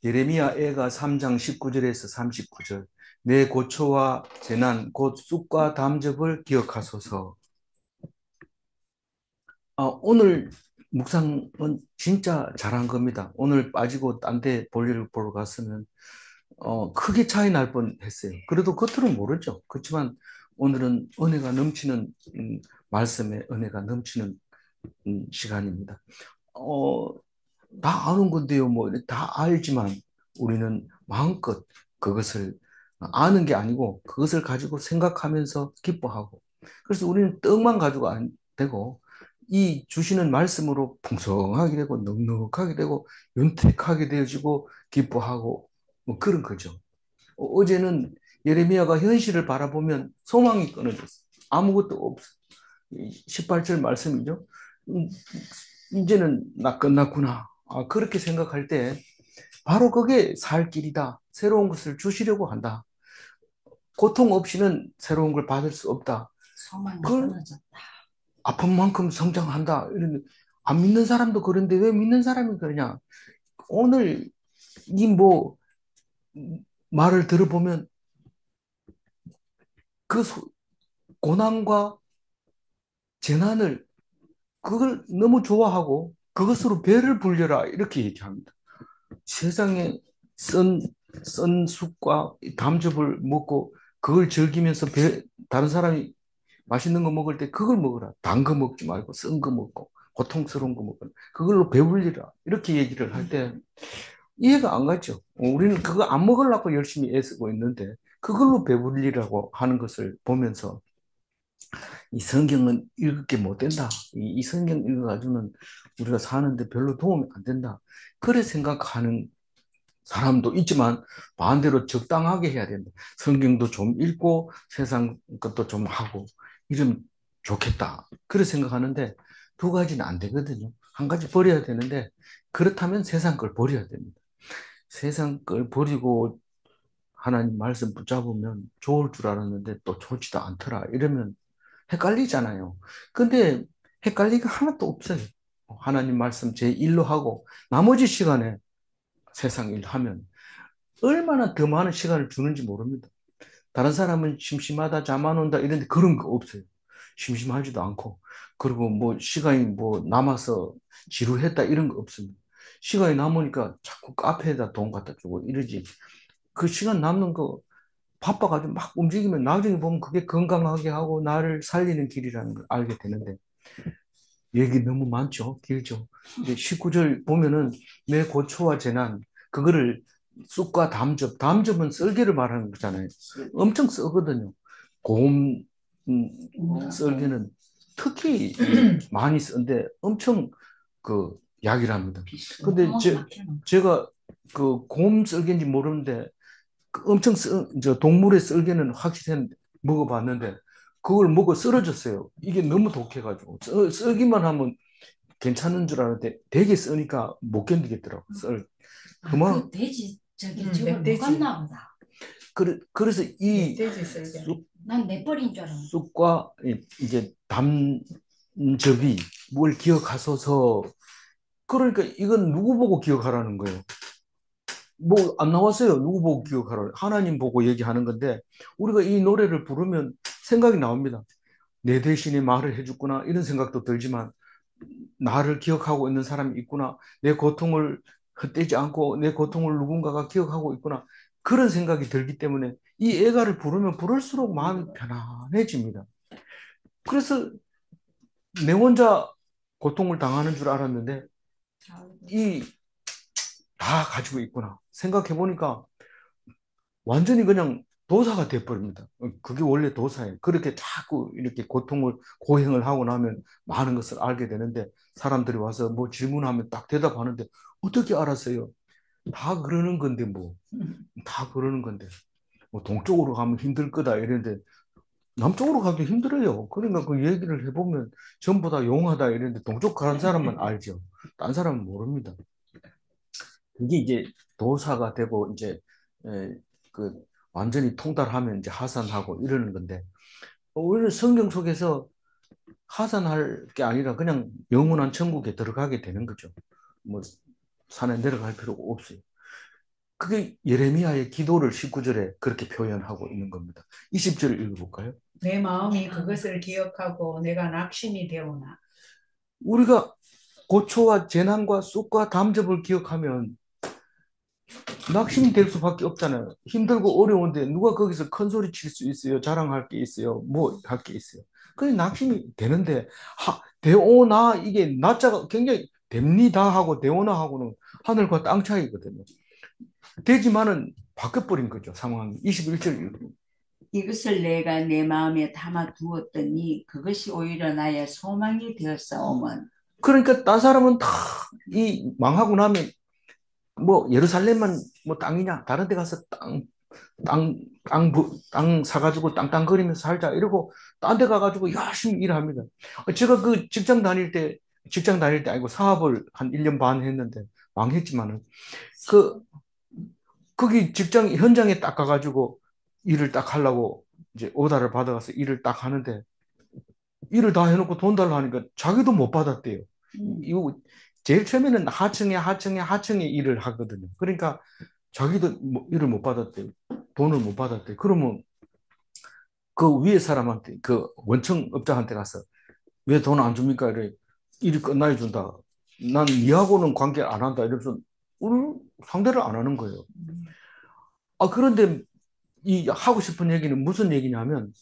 예레미야 애가 3장 19절에서 39절. 내 고초와 재난 곧 쑥과 담즙을 기억하소서. 오늘 묵상은 진짜 잘한 겁니다. 오늘 빠지고 딴 데 볼일 보러 갔으면 크게 차이 날 뻔했어요. 그래도 겉으로는 모르죠. 그렇지만 오늘은 은혜가 넘치는 말씀에 은혜가 넘치는 시간입니다. 어, 다 아는 건데요. 뭐 다 알지만 우리는 마음껏 그것을 아는 게 아니고 그것을 가지고 생각하면서 기뻐하고, 그래서 우리는 떡만 가지고 안 되고 이 주시는 말씀으로 풍성하게 되고 넉넉하게 되고 윤택하게 되어지고 기뻐하고 뭐 그런 거죠. 어제는 예레미야가 현실을 바라보면 소망이 끊어졌어. 아무것도 없어. 18절 말씀이죠. 음, 이제는 나 끝났구나. 그렇게 생각할 때 바로 그게 살 길이다. 새로운 것을 주시려고 한다. 고통 없이는 새로운 걸 받을 수 없다. 소망이 그걸 끊어졌다. 아픈 만큼 성장한다. 이런, 안 믿는 사람도 그런데 왜 믿는 사람이 그러냐? 오늘 이 뭐 말을 들어보면 그 고난과 재난을 그걸 너무 좋아하고 그것으로 배를 불려라 이렇게 얘기합니다. 세상에 썬, 썬 쑥과 담즙을 먹고 그걸 즐기면서 다른 사람이 맛있는 거 먹을 때 그걸 먹어라. 단 거 먹지 말고 쓴 거 먹고 고통스러운 거 먹고 그걸로 배불리라. 이렇게 얘기를 할 때 이해가 안 가죠. 우리는 그거 안 먹으려고 열심히 애쓰고 있는데 그걸로 배불리라고 하는 것을 보면서 이 성경은 읽을 게 못 된다. 이 성경 읽어가지고는 우리가 사는데 별로 도움이 안 된다. 그래 생각하는 사람도 있지만 반대로 적당하게 해야 된다. 성경도 좀 읽고 세상 것도 좀 하고 이러면 좋겠다. 그래 생각하는데 두 가지는 안 되거든요. 한 가지 버려야 되는데 그렇다면 세상 걸 버려야 됩니다. 세상 걸 버리고 하나님 말씀 붙잡으면 좋을 줄 알았는데 또 좋지도 않더라. 이러면 헷갈리잖아요. 근데 헷갈리가 하나도 없어요. 하나님 말씀 제 일로 하고 나머지 시간에 세상 일 하면 얼마나 더 많은 시간을 주는지 모릅니다. 다른 사람은 심심하다, 잠 안 온다 이런데 그런 거 없어요. 심심하지도 않고 그리고 뭐 시간이 뭐 남아서 지루했다 이런 거 없습니다. 시간이 남으니까 자꾸 카페에다 돈 갖다 주고 이러지. 그 시간 남는 거 바빠가지고 막 움직이면 나중에 보면 그게 건강하게 하고 나를 살리는 길이라는 걸 알게 되는데 얘기 너무 많죠. 길죠. 이제 19절 보면은 내 고초와 재난 그거를 쑥과 담즙은 썰기를 말하는 거잖아요. 엄청 쓰거든요. 고음 썰기는 특히 많이 쓰는데 엄청 그 약이랍니다. 근데 제가 그 고음 썰기인지 모르는데 그 엄청 저 동물의 썰기는 확실히 먹어봤는데 그걸 먹어 쓰러졌어요. 이게 너무 독해가지고 썰기만 하면 괜찮은 줄 알았는데 되게 쓰니까 못 견디겠더라고. 그만 그 돼지 저걸 멧돼지. 먹었나 보다. 그래서 이 멧돼지 썰기. 난 내버린 줄 알았는데. 쑥과 이제 담즙이 뭘 기억하소서. 그러니까 이건 누구 보고 기억하라는 거예요. 뭐 안 나왔어요. 누구 보고 기억하라. 하나님 보고 얘기하는 건데 우리가 이 노래를 부르면 생각이 나옵니다. 내 대신에 말을 해줬구나 이런 생각도 들지만 나를 기억하고 있는 사람이 있구나. 내 고통을 헛되지 않고 내 고통을 누군가가 기억하고 있구나. 그런 생각이 들기 때문에 이 애가를 부르면 부를수록 마음이 편안해집니다. 그래서 내 혼자 고통을 당하는 줄 알았는데 이 다 가지고 있구나. 생각해 보니까 완전히 그냥 도사가 돼버립니다. 그게 원래 도사예요. 그렇게 자꾸 이렇게 고통을, 고행을 하고 나면 많은 것을 알게 되는데 사람들이 와서 뭐 질문하면 딱 대답하는데 어떻게 알았어요? 다 그러는 건데 뭐. 다 그러는 건데. 뭐 동쪽으로 가면 힘들 거다 이랬는데 남쪽으로 가도 힘들어요. 그러니까 그 얘기를 해보면 전부 다 용하다 이랬는데 동쪽 가는 사람만 알죠. 딴 사람은 모릅니다. 그게 이제 도사가 되고 이제 그 완전히 통달하면 이제 하산하고 이러는 건데 오히려 성경 속에서 하산할 게 아니라 그냥 영원한 천국에 들어가게 되는 거죠. 뭐 산에 내려갈 필요가 없어요. 그게 예레미야의 기도를 19절에 그렇게 표현하고 있는 겁니다. 20절을 읽어볼까요? 내 마음이 그것을 기억하고 내가 낙심이 되오나. 우리가 고초와 재난과 쑥과 담즙을 기억하면 낙심이 될 수밖에 없잖아요. 힘들고 어려운데 누가 거기서 큰 소리 칠 수 있어요? 자랑할 게 있어요? 뭐 할 게 있어요? 그게 낙심이 되는데, 대오나, 이게 나자가 굉장히 됩니다 하고 대오나 하고는 하늘과 땅 차이거든요. 되지만은 바뀌어버린 거죠, 상황이. 21절. 이것을 내가 내 마음에 담아 두었더니 그것이 오히려 나의 소망이 되었사오면. 그러니까 딴 사람은 다 이 망하고 나면 뭐 예루살렘만 뭐 땅이냐, 다른 데 가서 땅 사가지고 땅땅거리면서 살자 이러고 딴 데 가가지고 열심히 일합니다. 제가 그 직장 다닐 때 아니고 사업을 한 1년 반 했는데 망했지만은 그 거기 직장 현장에 딱 가가지고 일을 딱 하려고 이제 오다를 받아가서 일을 딱 하는데 일을 다 해놓고 돈 달라 하니까 자기도 못 받았대요. 이거 제일 처음에는 하층에 일을 하거든요. 그러니까 자기도 일을 못 받았대요. 돈을 못 받았대요. 그러면 그 위에 사람한테, 그 원청업자한테 가서 왜 돈 안 줍니까? 이래. 일이 끝나야 준다. 난 니하고는 관계 안 한다. 이러면서 상대를 안 하는 거예요. 그런데 이 하고 싶은 얘기는 무슨 얘기냐면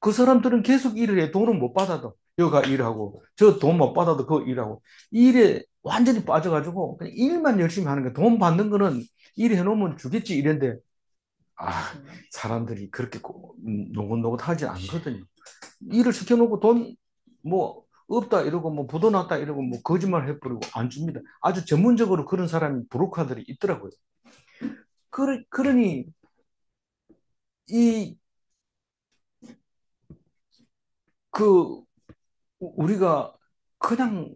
그 사람들은 계속 일을 해. 돈은 못 받아도. 여가 일하고, 저 돈 못 받아도 그 일하고. 일에 완전히 빠져가지고 그냥 일만 열심히 하는 거야. 돈 받는 거는 일 해놓으면 주겠지 이랬는데, 사람들이 그렇게 노곤노곤 하지 않거든요. 일을 시켜놓고 돈 뭐 없다 이러고 뭐 부도났다 이러고 뭐 거짓말 해버리고 안 줍니다. 아주 전문적으로 그런 사람이 브로커들이 있더라고요. 그러니 이 그 우리가 그냥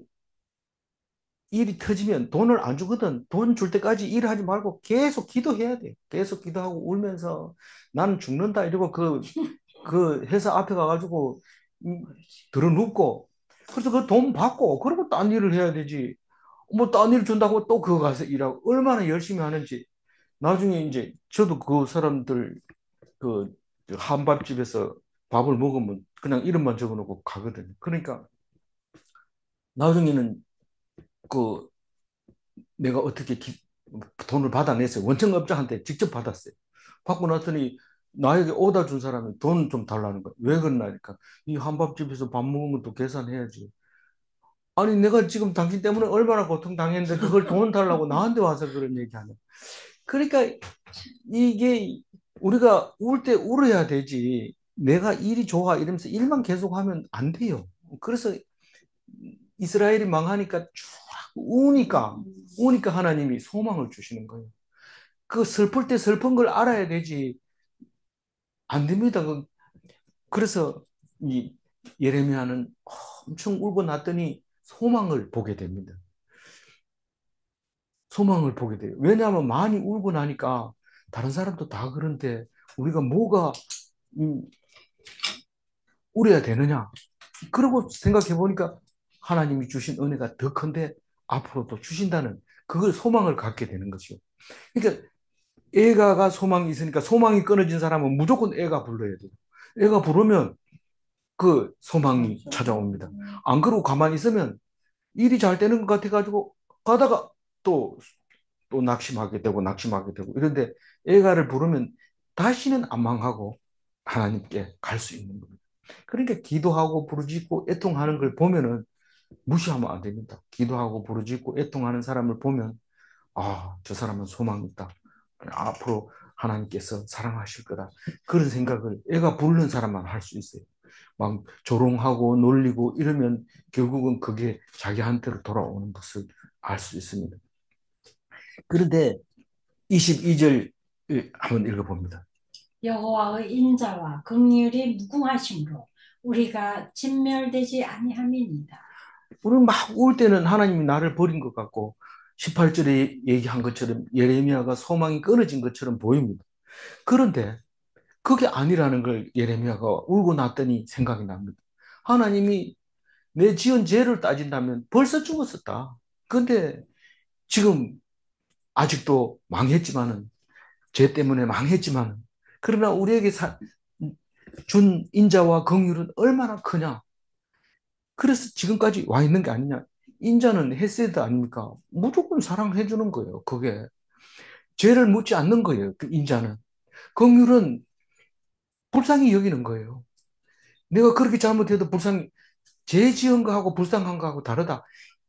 일이 터지면 돈을 안 주거든. 돈 줄 때까지 일하지 말고 계속 기도해야 돼. 계속 기도하고 울면서 나는 죽는다 이러고 그 회사 앞에 가가지고 들어눕고 그래서 그 돈 받고 그리고 딴 일을 해야 되지. 뭐 딴 일 준다고 또 그거 가서 일하고 얼마나 열심히 하는지. 나중에 이제 저도 그 사람들 그 한밥집에서 밥을 먹으면 그냥 이름만 적어놓고 가거든요. 그러니까 나중에는 그 내가 어떻게 돈을 받아냈어요. 원청업자한테 직접 받았어요. 받고 났더니 나에게 오다 준 사람이 돈 좀 달라는 거야. 왜 그러나니까 이 한밥집에서 밥 먹으면 또 계산해야지. 아니 내가 지금 당신 때문에 얼마나 고통당했는데 그걸 돈 달라고 나한테 와서 그런 얘기하네. 그러니까 이게 우리가 울 때 울어야 되지. 내가 일이 좋아 이러면서 일만 계속하면 안 돼요. 그래서 이스라엘이 망하니까 쭉 우니까 하나님이 소망을 주시는 거예요. 그 슬플 때 슬픈 걸 알아야 되지. 안 됩니다. 그래서 이 예레미야는 엄청 울고 났더니 소망을 보게 됩니다. 소망을 보게 돼요. 왜냐하면 많이 울고 나니까 다른 사람도 다 그런데 우리가 뭐가 울어야 되느냐. 그러고 생각해 보니까 하나님이 주신 은혜가 더 큰데 앞으로도 주신다는 그걸 소망을 갖게 되는 것이요. 그러니까 애가가 소망이 있으니까 소망이 끊어진 사람은 무조건 애가 불러야 돼요. 애가 부르면 그 소망이 찾아옵니다. 안 그러고 가만히 있으면 일이 잘 되는 것 같아가지고 가다가 또 낙심하게 되고 이런데 애가를 부르면 다시는 안 망하고 하나님께 갈 수 있는 겁니다. 그러니까 기도하고 부르짖고 애통하는 걸 보면은 무시하면 안 됩니다. 기도하고 부르짖고 애통하는 사람을 보면 저 사람은 소망이 있다. 앞으로 하나님께서 사랑하실 거다. 그런 생각을 애가 부르는 사람만 할 수 있어요. 막 조롱하고 놀리고 이러면 결국은 그게 자기한테로 돌아오는 것을 알 수 있습니다. 그런데 22절 한번 읽어봅니다. 여호와의 인자와 긍휼이 무궁하심으로 우리가 진멸되지 아니함이니이다. 우리는 막 울 때는 하나님이 나를 버린 것 같고 18절에 얘기한 것처럼 예레미야가 소망이 끊어진 것처럼 보입니다. 그런데 그게 아니라는 걸 예레미야가 울고 났더니 생각이 납니다. 하나님이 내 지은 죄를 따진다면 벌써 죽었었다. 근데 지금 아직도 망했지만은, 죄 때문에 망했지만은, 그러나 우리에게 준 인자와 긍휼은 얼마나 크냐. 그래서 지금까지 와 있는 게 아니냐. 인자는 헤세드 아닙니까? 무조건 사랑해 주는 거예요. 그게 죄를 묻지 않는 거예요. 그 인자는. 긍휼은 불쌍히 여기는 거예요. 내가 그렇게 잘못해도 죄 지은 거하고 불쌍한 거하고 다르다.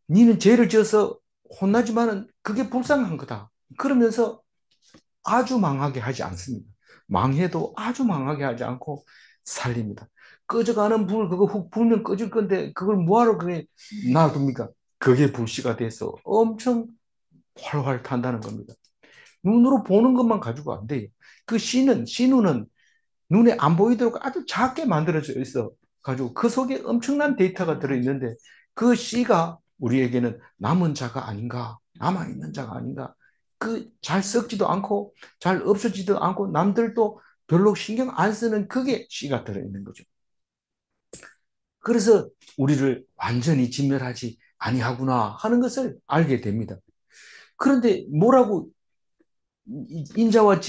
니는 죄를 지어서 혼나지만은 그게 불쌍한 거다. 그러면서 아주 망하게 하지 않습니다. 망해도 아주 망하게 하지 않고 살립니다. 꺼져가는 불, 그거 훅 불면 꺼질 건데, 그걸 뭐하러 그게 놔둡니까? 그게 불씨가 돼서 엄청 활활 탄다는 겁니다. 눈으로 보는 것만 가지고 안 돼요. 그 씨눈은 눈에 안 보이도록 아주 작게 만들어져 있어. 가지고 그 속에 엄청난 데이터가 들어있는데 그 씨가 우리에게는 남은 자가 아닌가, 남아있는 자가 아닌가. 그 잘 썩지도 않고 잘 없어지지도 않고 남들도 별로 신경 안 쓰는 그게 씨가 들어있는 거죠. 그래서 우리를 완전히 진멸하지 아니하구나 하는 것을 알게 됩니다. 그런데 뭐라고 인자와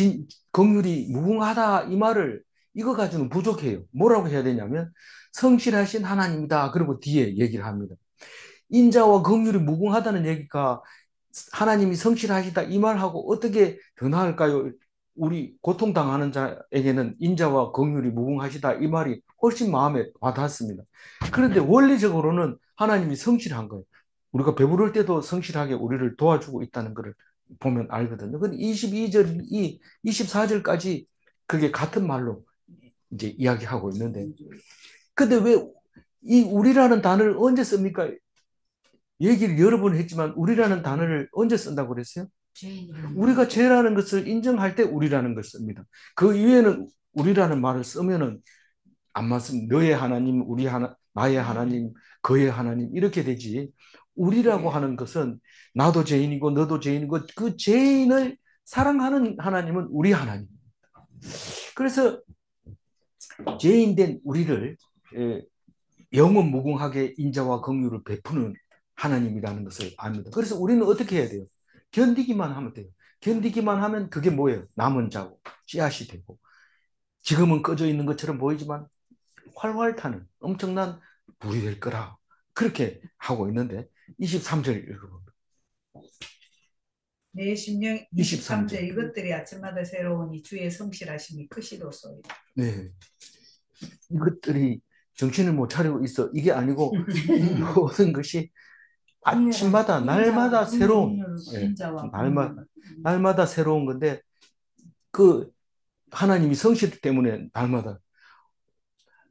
긍휼이 무궁하다 이 말을 이거 가지고는 부족해요. 뭐라고 해야 되냐면 성실하신 하나님이다. 그리고 뒤에 얘기를 합니다. 인자와 긍휼이 무궁하다는 얘기가 하나님이 성실하시다 이 말하고 어떻게 더 나을까요? 우리 고통당하는 자에게는 인자와 긍휼이 무궁하시다 이 말이 훨씬 마음에 와닿습니다. 그런데 원리적으로는 하나님이 성실한 거예요. 우리가 배부를 때도 성실하게 우리를 도와주고 있다는 것을 보면 알거든요. 근데 22절, 24절까지 그게 같은 말로 이제 이야기하고 있는데, 근데 왜 이 우리라는 단어를 언제 씁니까? 얘기를 여러 번 했지만 우리라는 단어를 언제 쓴다고 그랬어요? 우리가 죄라는 것을 인정할 때 우리라는 걸 씁니다. 그 이외에는 우리라는 말을 쓰면은 안 맞습니다. 너의 하나님, 나의 하나님, 그의 하나님 이렇게 되지. 우리라고 하는 것은 나도 죄인이고 너도 죄인이고 그 죄인을 사랑하는 하나님은 우리 하나님입니다. 그래서 죄인된 우리를 영원 무궁하게 인자와 긍휼을 베푸는 하나님이라는 것을 압니다. 그래서 우리는 어떻게 해야 돼요? 견디기만 하면 돼요. 견디기만 하면 그게 뭐예요? 남은 자고 씨앗이 되고 지금은 꺼져 있는 것처럼 보이지만 활활 타는 엄청난 불이 될 거라 그렇게 하고 있는데 23절 읽어봅니다. 내 심령 23절 23절 이것들이 아침마다 새로우니 주의 성실하심이 크시도소이다. 네, 이것들이 정신을 못 차리고 있어. 이게 아니고 이 모든 것이 아침마다 날마다 새로운 날마다 새로운 건데 그 하나님이 성실 때문에 날마다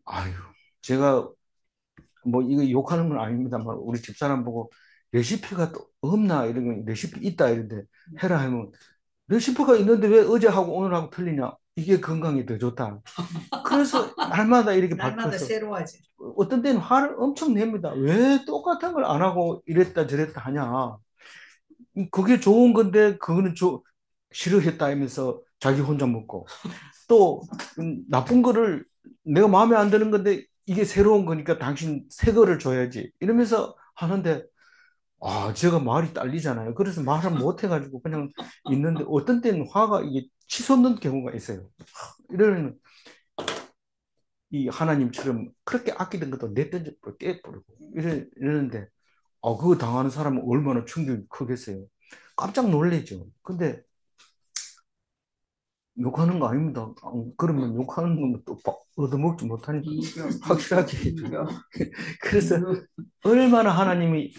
아유 제가 뭐 이거 욕하는 건 아닙니다만 우리 집사람 보고 레시피가 또 없나 이런 거 레시피 있다 이런데 해라 하면 레시피가 있는데 왜 어제하고 오늘하고 틀리냐 이게 건강에 더 좋다. 그래서 날마다 이렇게 날마다 바뀌어서 새로워지. 어떤 때는 화를 엄청 냅니다. 왜 똑같은 걸 안 하고 이랬다 저랬다 하냐. 그게 좋은 건데 그거는 싫어했다 하면서 자기 혼자 먹고 또 나쁜 거를 내가 마음에 안 드는 건데 이게 새로운 거니까 당신 새 거를 줘야지 이러면서 하는데 제가 말이 딸리잖아요. 그래서 말을 못 해가지고 그냥 있는데 어떤 때는 화가 이게 치솟는 경우가 있어요. 이러면 이 하나님처럼 그렇게 아끼던 것도 내던져 깨버리고 이러는데 그거 당하는 사람은 얼마나 충격이 크겠어요. 깜짝 놀래죠. 근데 욕하는 거 아닙니다. 그러면 욕하는 거면 또 얻어먹지 못하니까 확실하게. 그래서 얼마나 하나님이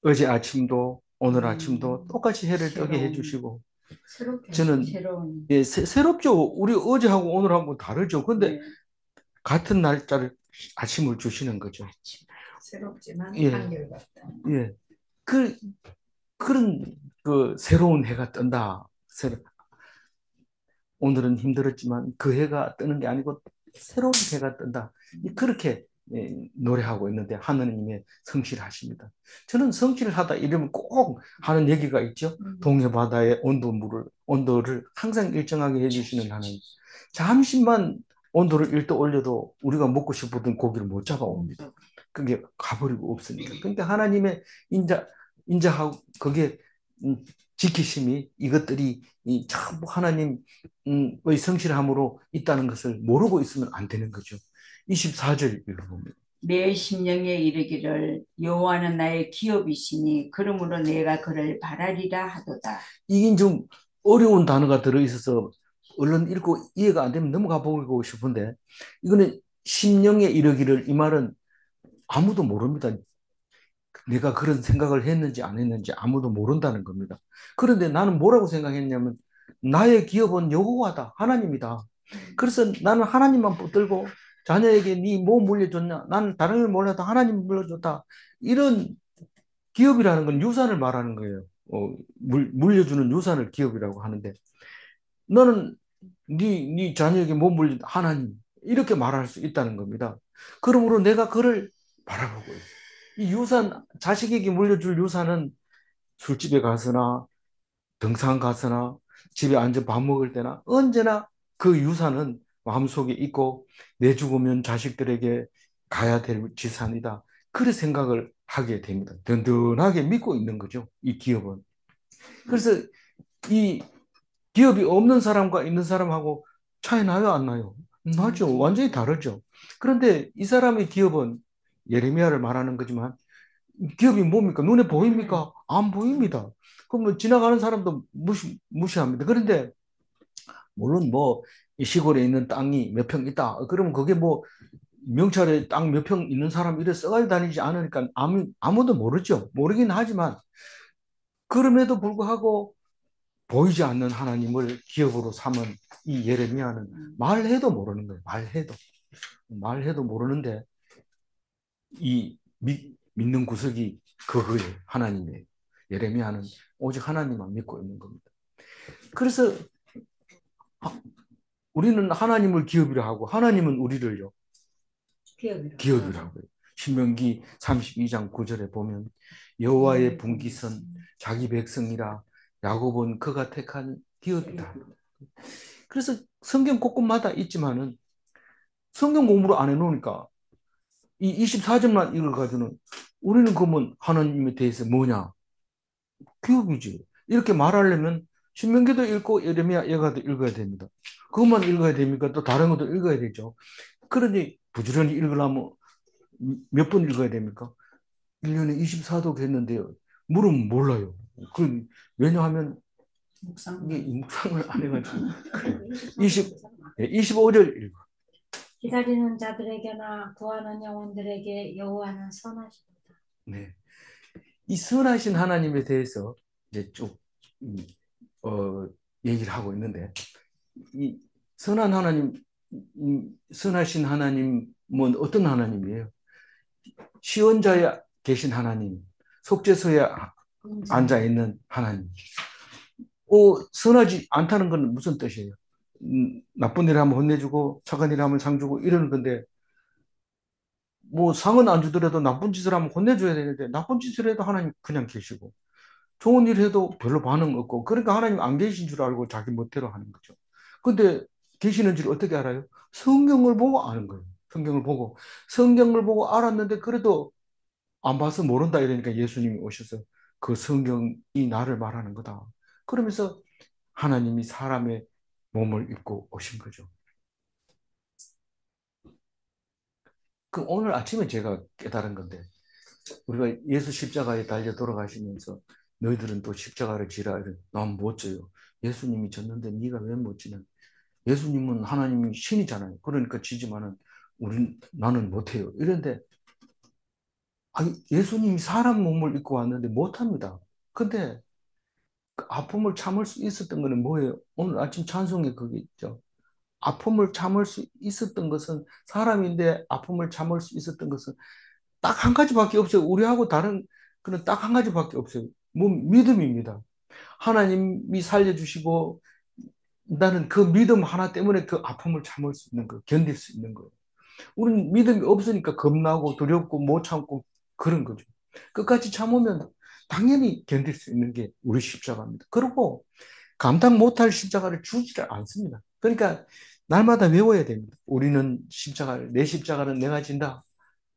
어제 아침도 오늘 아침도 똑같이 해를 뜨게 해주시고 저는 새롭죠. 우리 어제하고 오늘하고 다르죠. 근데 같은 날짜를 아침을 주시는 거죠. 새롭지만 예. 한결같다. 예. 그런 그 새로운 해가 뜬다. 오늘은 힘들었지만 그 해가 뜨는 게 아니고 새로운 해가 뜬다. 그렇게 노래하고 있는데 하느님의 성실하십니다. 저는 성실하다 이러면 꼭 하는 얘기가 있죠. 동해바다의 온도를 항상 일정하게 해주시는 하나님. 잠시만 온도를 1도 올려도 우리가 먹고 싶었던 고기를 못 잡아옵니다. 그게 가버리고 없으니까. 그러니까 하나님의 인자하고 그게 지키심이 이것들이 참 하나님의 성실함으로 있다는 것을 모르고 있으면 안 되는 거죠. 24절 읽어봅니다. 내 심령에 이르기를 여호와는 나의 기업이시니 그러므로 내가 그를 바라리라 하도다. 이게 좀 어려운 단어가 들어있어서 얼른 읽고 이해가 안 되면 넘어가 보고 싶은데 이거는 심령에 이르기를 이 말은 아무도 모릅니다. 내가 그런 생각을 했는지 안 했는지 아무도 모른다는 겁니다. 그런데 나는 뭐라고 생각했냐면 나의 기업은 여호와다. 하나님이다. 그래서 나는 하나님만 붙들고 자녀에게 네 뭐 물려줬냐? 나는 다른 걸 몰라도 하나님 물려줬다. 이런 기업이라는 건 유산을 말하는 거예요. 물려주는 유산을 기업이라고 하는데 너는 네 자녀에게 뭐 물려 하나님 이렇게 말할 수 있다는 겁니다. 그러므로 내가 그를 바라보고 있어요. 이 유산 자식에게 물려줄 유산은 술집에 가서나 등산 가서나 집에 앉아 밥 먹을 때나 언제나 그 유산은 마음속에 있고 내 죽으면 자식들에게 가야 될 지산이다. 그런 생각을 하게 됩니다. 든든하게 믿고 있는 거죠. 이 기업은. 그래서 이 기업이 없는 사람과 있는 사람하고 차이 나요, 안 나요? 나죠. 완전히 다르죠. 그런데 이 사람의 기업은 예레미야를 말하는 거지만 기업이 뭡니까? 눈에 보입니까? 안 보입니다. 그러면 지나가는 사람도 무시합니다. 그런데 물론 뭐 이 시골에 있는 땅이 몇 평 있다. 그러면 그게 뭐 명찰에 땅 몇 평 있는 사람 이래 써가지고 다니지 않으니까 아무도 모르죠. 모르긴 하지만 그럼에도 불구하고 보이지 않는 하나님을 기업으로 삼은 이 예레미야는 말해도 모르는 거예요. 말해도 모르는데 이 믿는 구석이 그거예요. 하나님이에요. 예레미야는 오직 하나님만 믿고 있는 겁니다. 그래서 우리는 하나님을 기업이라 하고 하나님은 우리를요. 기업이라고 해요. 신명기 32장 9절에 보면 여호와의 분깃은 자기 백성이라 야곱은 그가 택한 기업이다. 그래서 성경 곳곳마다 있지만은 성경 공부를 안 해놓으니까 이 24절만 읽어가지고는 우리는 그러면 하나님에 대해서 뭐냐? 기업이지. 이렇게 말하려면 신명기도 읽고 예레미야 예가도 읽어야 됩니다. 그것만 읽어야 됩니까? 또 다른 것도 읽어야 되죠. 그러니 부지런히 읽으려면 몇 번 읽어야 됩니까? 1년에 24독 했는데요. 물으면 몰라요. 왜냐하면 이게 묵상을 안 해가지고. 25절 읽어. 기다리는 자들에게나 구하는 영혼들에게 여호와는 선하시도다. 네. 이 선하신 하나님에 대해서 이제 쭉 얘기를 하고 있는데 이 선한 하나님, 선하신 하나님은 어떤 하나님이에요? 시온자에 계신 하나님, 속죄소에 앉아 있는 하나님. 선하지 않다는 건 무슨 뜻이에요? 나쁜 일 하면 혼내주고 착한 일 하면 상 주고 이러는 건데 뭐 상은 안 주더라도 나쁜 짓을 하면 혼내줘야 되는데 나쁜 짓을 해도 하나님 그냥 계시고 좋은 일 해도 별로 반응 없고 그러니까 하나님 안 계신 줄 알고 자기 멋대로 하는 거죠. 근데 계시는지를 어떻게 알아요? 성경을 보고 아는 거예요. 성경을 보고 알았는데 그래도 안 봐서 모른다 이러니까 예수님이 오셔서 그 성경이 나를 말하는 거다. 그러면서 하나님이 사람의 몸을 입고 오신 거죠. 그 오늘 아침에 제가 깨달은 건데 우리가 예수 십자가에 달려 돌아가시면서 너희들은 또 십자가를 지라. 난 못 져요. 예수님이 졌는데 네가 왜 못 지냐. 예수님은 하나님이 신이잖아요. 그러니까 지지만은 나는 못해요. 이런데 예수님이 사람 몸을 입고 왔는데 못합니다. 근데 그 아픔을 참을 수 있었던 거는 뭐예요? 오늘 아침 찬송에 그게 있죠. 아픔을 참을 수 있었던 것은 사람인데 아픔을 참을 수 있었던 것은 딱 한 가지밖에 없어요. 우리하고 다른 그는 딱 한 가지밖에 없어요. 뭐 믿음입니다. 하나님이 살려주시고 나는 그 믿음 하나 때문에 그 아픔을 참을 수 있는 거, 견딜 수 있는 거예요. 우리는 믿음이 없으니까 겁나고 두렵고 못 참고 그런 거죠. 끝까지 참으면 당연히 견딜 수 있는 게 우리 십자가입니다. 그리고 감당 못할 십자가를 주지를 않습니다. 그러니까 날마다 외워야 됩니다. 내 십자가를 내가 진다.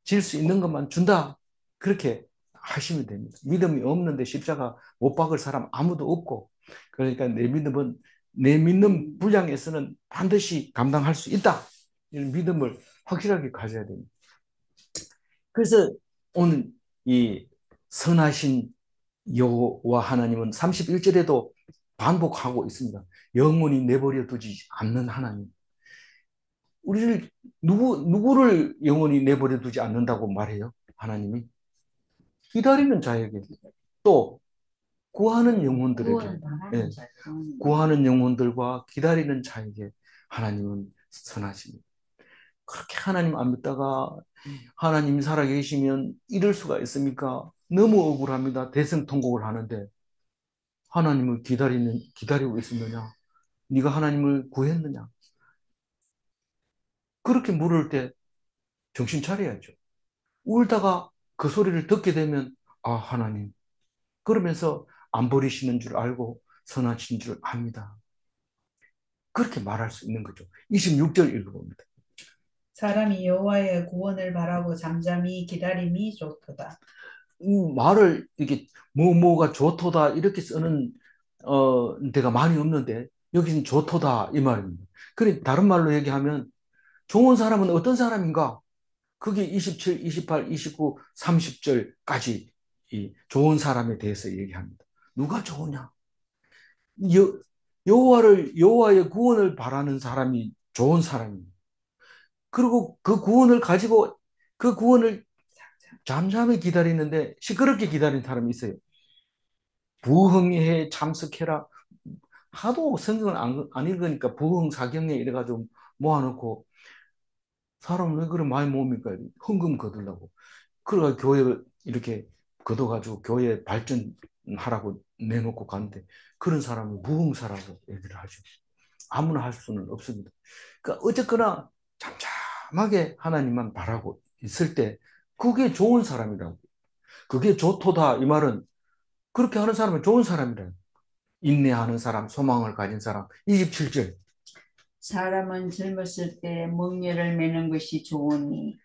질 수 있는 것만 준다. 그렇게 하시면 됩니다. 믿음이 없는데 십자가 못 박을 사람 아무도 없고, 그러니까 내 믿음은 내 믿는 분량에서는 반드시 감당할 수 있다. 이런 믿음을 확실하게 가져야 됩니다. 그래서 오늘 이 선하신 여호와 하나님은 31절에도 반복하고 있습니다. 영원히 내버려 두지 않는 하나님. 우리를 누구를 영원히 내버려 두지 않는다고 말해요? 하나님이 기다리는 자에게, 또 구하는 영혼들에게, 구원을 바라는 예, 자. 구하는 영혼들과 기다리는 자에게 하나님은 선하십니다. 그렇게 하나님 안 믿다가 하나님이 살아계시면 이럴 수가 있습니까? 너무 억울합니다. 대성통곡을 하는데 하나님을 기다리고 있었느냐? 네가 하나님을 구했느냐? 그렇게 물을 때 정신 차려야죠. 울다가 그 소리를 듣게 되면 아, 하나님. 그러면서 안 버리시는 줄 알고 선하신 줄 압니다. 그렇게 말할 수 있는 거죠. 26절 읽어봅니다. 사람이 여호와의 구원을 바라고 잠잠히 기다림이 좋도다. 이 말을 이렇게 뭐가 좋도다 이렇게 쓰는 데가 많이 없는데 여기는 좋도다 이 말입니다. 그래 다른 말로 얘기하면 좋은 사람은 어떤 사람인가? 그게 27, 28, 29, 30절까지 이 좋은 사람에 대해서 얘기합니다. 누가 좋으냐? 여호와의 구원을 바라는 사람이 좋은 사람입니다. 그리고 그 구원을 가지고 그 구원을 잠잠히 기다리는데 시끄럽게 기다리는 사람이 있어요. 부흥회에 참석해라. 하도 성경을 안 읽으니까 부흥 사경에 이래가지고 모아놓고 사람 왜 그래 많이 모읍니까? 헌금 거두려고. 그래가 교회 이렇게 거둬가지고 교회 발전하라고 내놓고 가는데 그런 사람을 무흥사라고 얘기를 하죠. 아무나 할 수는 없습니다. 그러니까 어쨌거나 잠잠하게 하나님만 바라고 있을 때 그게 좋은 사람이라고. 그게 좋도다 이 말은 그렇게 하는 사람은 좋은 사람이라. 인내하는 사람, 소망을 가진 사람. 27절. 사람은 젊었을 때 멍에를 매는 것이 좋으니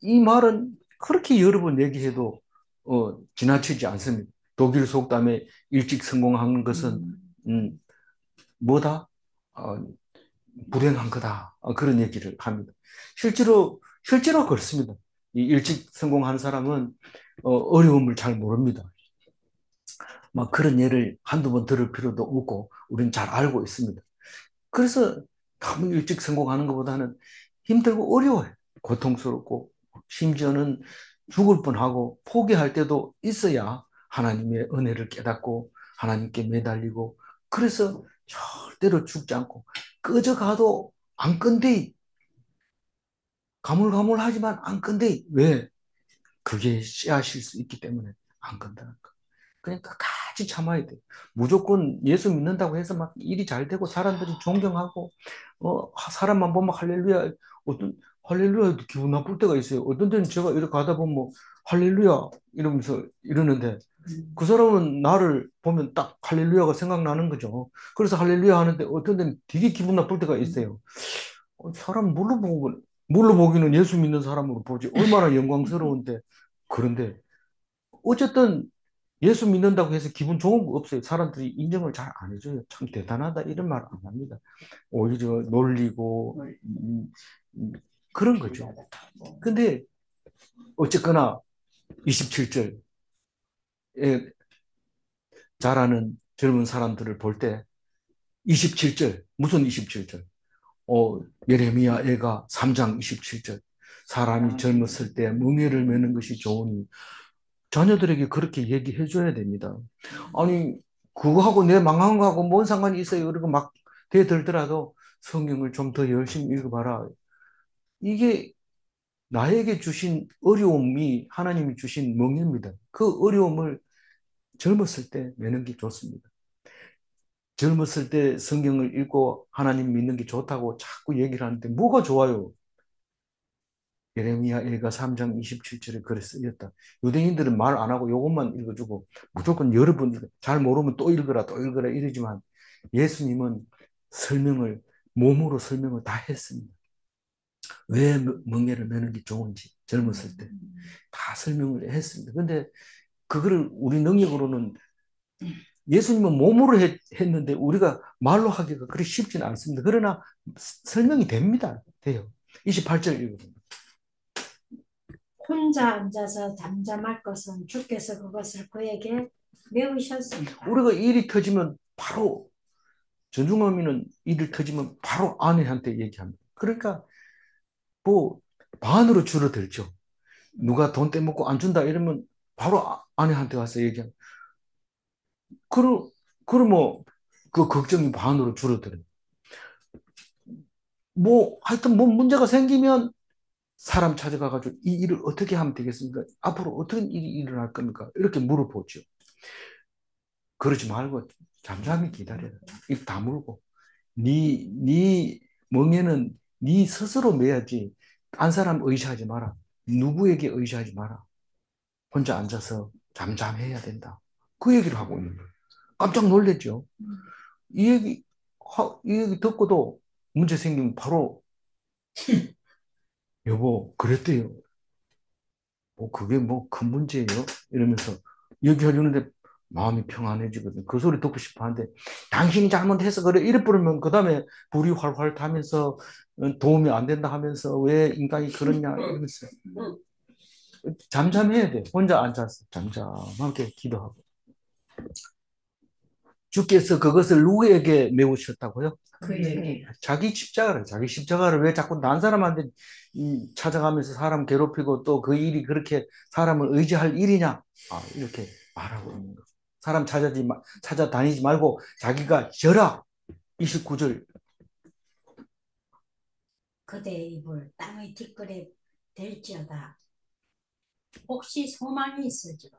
이 말은 그렇게 여러 번 얘기해도 지나치지 않습니다. 독일 속담에 일찍 성공하는 것은 음, 뭐다? 어, 불행한 거다. 그런 얘기를 합니다. 실제로 그렇습니다. 이 일찍 성공한 사람은 어려움을 잘 모릅니다. 막 그런 예를 한두 번 들을 필요도 없고 우리는 잘 알고 있습니다. 그래서 너무 일찍 성공하는 것보다는 힘들고 어려워요. 고통스럽고 심지어는 죽을 뻔하고 포기할 때도 있어야 하나님의 은혜를 깨닫고 하나님께 매달리고 그래서 절대로 죽지 않고 꺼져가도 안 건데 가물가물하지만 안 건데 왜? 그게 씨앗일 수 있기 때문에 안 건다는 거. 그러니까 같이 참아야 돼. 무조건 예수 믿는다고 해서 막 일이 잘 되고 사람들이 존경하고 사람만 보면 할렐루야 어떤 할렐루야도 기분 나쁠 때가 있어요. 어떤 때는 제가 이렇게 가다 보면 뭐 할렐루야 이러면서 이러는데 그 사람은 나를 보면 딱 할렐루야가 생각나는 거죠. 그래서 할렐루야 하는데 어떤 때는 되게 기분 나쁠 때가 있어요. 사람 뭘로 보기는 예수 믿는 사람으로 보지 얼마나 영광스러운데 그런데 어쨌든 예수 믿는다고 해서 기분 좋은 거 없어요. 사람들이 인정을 잘 안 해줘요. 참 대단하다 이런 말 안 합니다. 오히려 놀리고 그런 거죠. 근데 어쨌거나 27절에 자라는 젊은 사람들을 볼 때 27절 무슨 27절? 예레미야 애가 3장 27절 사람이 젊었을 때 멍에를 매는 것이 좋으니 자녀들에게 그렇게 얘기해 줘야 됩니다. 아니, 그거하고 내 망한 거하고 뭔 상관이 있어요? 그리고 막 대들더라도 성경을 좀 더 열심히 읽어봐라. 이게 나에게 주신 어려움이 하나님이 주신 멍입니다. 그 어려움을 젊었을 때 내는 게 좋습니다. 젊었을 때 성경을 읽고 하나님 믿는 게 좋다고 자꾸 얘기를 하는데 뭐가 좋아요? 예레미야 1가 3장 27절에 그래 쓰였다. 유대인들은 말 안 하고 이것만 읽어주고 무조건 여러 번 잘 모르면 또 읽어라 또 읽어라 이러지만 예수님은 몸으로 설명을 다 했습니다. 왜 멍에를 매는 게 좋은지 젊었을 때 다 설명을 했습니다. 근데 그거를 우리 능력으로는 예수님은 몸으로 했는데 우리가 말로 하기가 그리 쉽지는 않습니다. 그러나 설명이 됩니다. 돼요. 28절 읽어보면. 혼자 앉아서 잠잠할 것은 주께서 그것을 그에게 메우셨습니다. 우리가 일이 터지면 바로 전중범이는 일이 터지면 바로 아내한테 얘기합니다. 그러니까 뭐 반으로 줄어들죠. 누가 돈 떼먹고 안 준다 이러면 바로 아내한테 가서 얘기합니다. 그러면 그 걱정이 반으로 줄어들어요. 뭐 하여튼 뭐 문제가 생기면 사람 찾아가가지고 이 일을 어떻게 하면 되겠습니까? 앞으로 어떤 일이 일어날 겁니까? 이렇게 물어보죠. 그러지 말고 잠잠히 기다려라. 입 다물고 네 멍에는 네 스스로 매야지. 딴 사람 의지하지 마라. 누구에게 의지하지 마라. 혼자 앉아서 잠잠해야 된다. 그 얘기를 하고 있는 거예요. 깜짝 놀랐죠. 이 얘기 이 얘기 듣고도 문제 생기면 바로 여보 그랬대요. 뭐 그게 뭐 큰 문제예요? 이러면서 얘기해주는데 마음이 평안해지거든. 그 소리 듣고 싶어 하는데 당신이 잘못해서 그래 이래 부르면 그 다음에 불이 활활 타면서 도움이 안 된다 하면서 왜 인간이 그러냐 이러면서 잠잠해야 돼. 혼자 앉아서 잠잠하게 기도하고. 주께서 그것을 누구에게 메우셨다고요? 그에게. 자기 십자가를 왜 자꾸 난 사람한테 찾아가면서 사람 괴롭히고 또 그 일이 그렇게 사람을 의지할 일이냐? 이렇게 말하고 있는 거. 사람 찾아다니지 말고 자기가 져라. 29절. 그대의 입을 땅의 티끌에 댈지어다. 혹시 소망이 있을지로.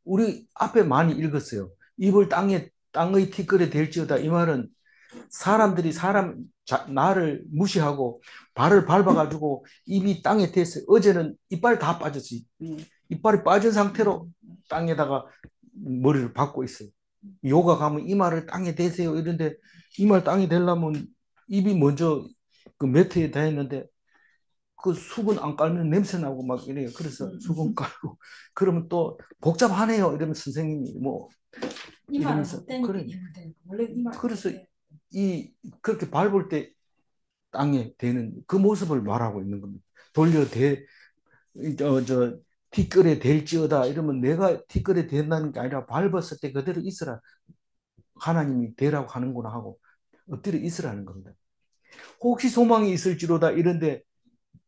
우리 앞에 많이 읽었어요. 입을 땅의 티끌에 댈지어다. 이 말은 사람들이 나를 무시하고 발을 밟아가지고 입이 땅에 댔어요. 어제는 이빨 다 빠졌지. 이빨이 빠진 상태로 땅에다가 머리를 박고 있어요. 요가 가면 이마를 땅에 대세요. 이런데 이마를 땅에 대려면 입이 먼저 그 매트에 닿았는데 그 수건 안 깔면 냄새 나고 막 이래요. 그래서 수건 깔고 그러면 또 복잡하네요. 이러면 선생님이 뭐 이러면서 그래. 원래 이말 그래서 그렇게 밟을 때 땅에 대는 그 모습을 말하고 있는 겁니다. 저 티끌에 댈지어다 이러면 내가 티끌에 댄다는 게 아니라 밟았을 때 그대로 있으라. 하나님이 되라고 하는구나 하고 엎드려 있으라는 겁니다. 혹시 소망이 있을지로다 이런데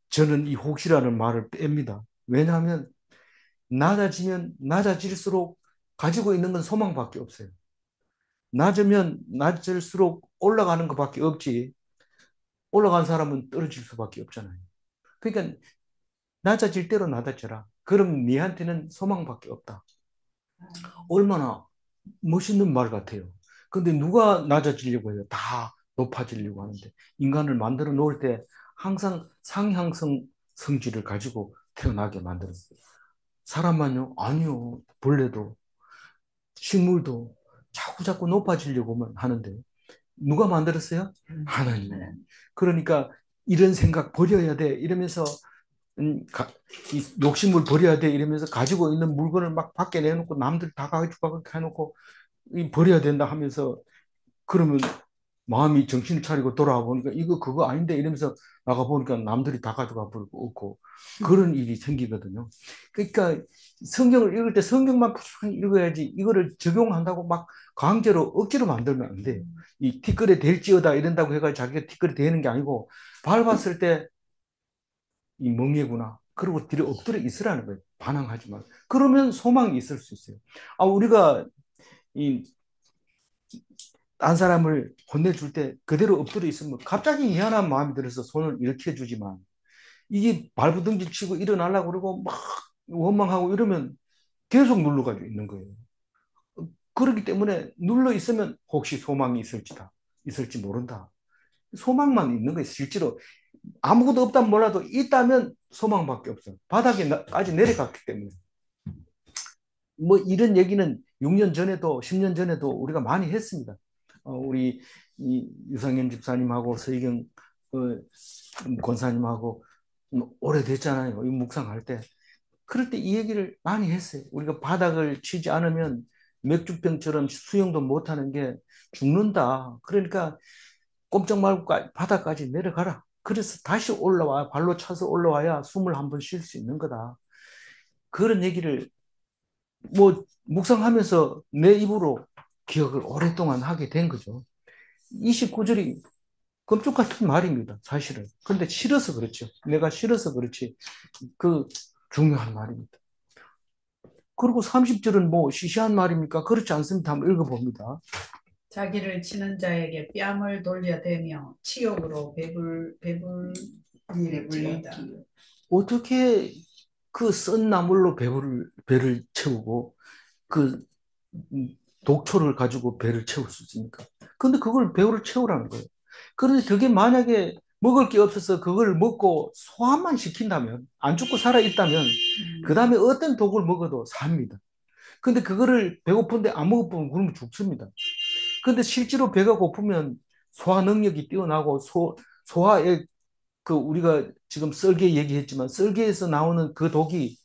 저는 이 혹시라는 말을 뺍니다. 왜냐하면 낮아지면 낮아질수록 가지고 있는 건 소망밖에 없어요. 낮으면 낮을수록 올라가는 것밖에 없지. 올라간 사람은 떨어질 수밖에 없잖아요. 그러니까 낮아질 대로 낮아져라. 그럼 니한테는 소망밖에 없다. 얼마나 멋있는 말 같아요. 근데 누가 낮아지려고 해요? 다 높아지려고 하는데 인간을 만들어 놓을 때 항상 상향성 성질을 가지고 태어나게 만들었어요. 사람만요? 아니요. 벌레도 식물도 자꾸 높아지려고만 하는데 누가 만들었어요? 하나님. 그러니까 이런 생각 버려야 돼 이러면서 이 욕심을 버려야 돼 이러면서 가지고 있는 물건을 막 밖에 내놓고 남들 다 가지고 해놓고 버려야 된다 하면서 그러면 마음이 정신을 차리고 돌아와 보니까 이거 그거 아닌데 이러면서 나가 보니까 남들이 다 가져가 버리고 없고 그런 일이 생기거든요. 그러니까 성경을 읽을 때 성경만 푸르르 읽어야지 이거를 적용한다고 막 강제로 억지로 만들면 안 돼요. 이 티끌에 댈지어다 이런다고 해가지고 자기가 티끌에 대는 게 아니고 밟았을 때 이 멍해구나. 그리고 뒤로 엎드려 있으라는 거예요. 반항하지 말고. 그러면 소망이 있을 수 있어요. 우리가 이 딴 사람을 혼내줄 때 그대로 엎드려 있으면 갑자기 미안한 마음이 들어서 손을 이렇게 해주지만 이게 발부둥질 치고 일어나려고 그러고 막 원망하고 이러면 계속 눌러가지고 있는 거예요. 그렇기 때문에 눌러 있으면 혹시 소망이 있을지 모른다. 소망만 있는 거예요. 실제로 아무것도 없다면 몰라도 있다면 소망밖에 없어요. 바닥에까지 내려갔기 때문에. 뭐 이런 얘기는 6년 전에도 10년 전에도 우리가 많이 했습니다. 우리 유상현 집사님하고 서희경 권사님하고 오래됐잖아요. 이 묵상할 때 그럴 때 이 얘기를 많이 했어요. 우리가 바닥을 치지 않으면 맥주병처럼 수영도 못하는 게 죽는다. 그러니까 꼼짝 말고 바닥까지 내려가라. 그래서 다시 올라와, 발로 차서 올라와야 숨을 한번 쉴 수 있는 거다. 그런 얘기를 뭐 묵상하면서 내 입으로 기억을 오랫동안 하게 된 거죠. 29절이 끔찍 같은 말입니다, 사실은. 그런데 싫어서 그렇죠. 내가 싫어서 그렇지. 그 중요한 말입니다. 그리고 30절은 뭐 시시한 말입니까? 그렇지 않습니다. 한번 읽어봅니다. 자기를 치는 자에게 뺨을 돌려대며 치욕으로 배불리다. 어떻게 그 쓴 나물로 배를 채우고 그 독초를 가지고 배를 채울 수 있습니까? 근데 그걸 배를 채우라는 거예요. 그런데 그게 만약에 먹을 게 없어서 그걸 먹고 소화만 시킨다면, 안 죽고 살아있다면, 그 다음에 어떤 독을 먹어도 삽니다. 근데 그거를 배고픈데 안 먹어보면 그러면 죽습니다. 근데 실제로 배가 고프면 소화 능력이 뛰어나고 소화에 그 우리가 지금 썰개 얘기했지만 썰개에서 나오는 그 독이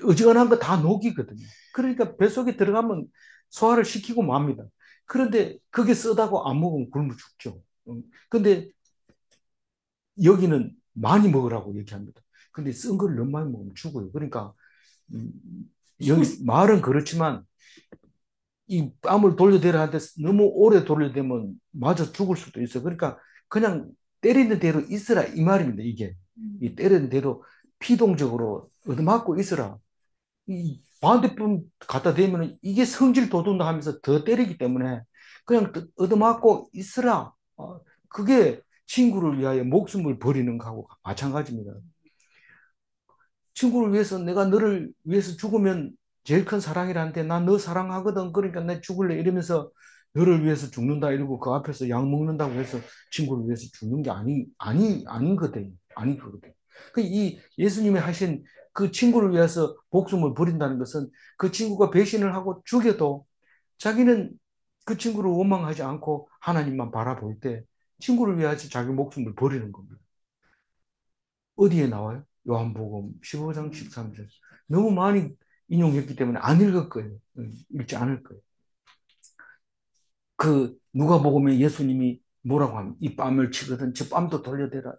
어지간한 거 다 녹이거든요. 그러니까 뱃속에 들어가면 소화를 시키고 맙니다. 그런데 그게 쓰다고 안 먹으면 굶어 죽죠. 근데 여기는 많이 먹으라고 얘기합니다. 근데 쓴 걸 너무 많이 먹으면 죽어요. 그러니까 음, 여기 말은 그렇지만 이 뺨을 돌려대라 하는데 너무 오래 돌려대면 맞아 죽을 수도 있어요. 그러니까 그냥 때리는 대로 있으라 이 말입니다. 이게 이 때리는 대로 피동적으로 얻어맞고 있으라. 이 반대편 갖다 대면 이게 성질 돋운다 하면서 더 때리기 때문에 그냥 얻어맞고 있으라. 그게 친구를 위하여 목숨을 버리는 거하고 마찬가지입니다. 친구를 위해서 내가 너를 위해서 죽으면 제일 큰 사랑이라는데 나 너 사랑하거든. 그러니까 내 죽을래 이러면서 너를 위해서 죽는다 이러고 그 앞에서 약 먹는다고 해서 친구를 위해서 죽는 게 아니거든요. 아니거든요. 이 예수님이 하신 그 친구를 위해서 목숨을 버린다는 것은 그 친구가 배신을 하고 죽여도 자기는 그 친구를 원망하지 않고 하나님만 바라볼 때 친구를 위해서 자기 목숨을 버리는 겁니다. 어디에 나와요? 요한복음 15장 13절. 너무 많이 인용했기 때문에 안 읽을 거예요. 읽지 않을 거예요. 그 누가복음에 예수님이 뭐라고 하면 이 뺨을 치거든 저 뺨도 돌려대라.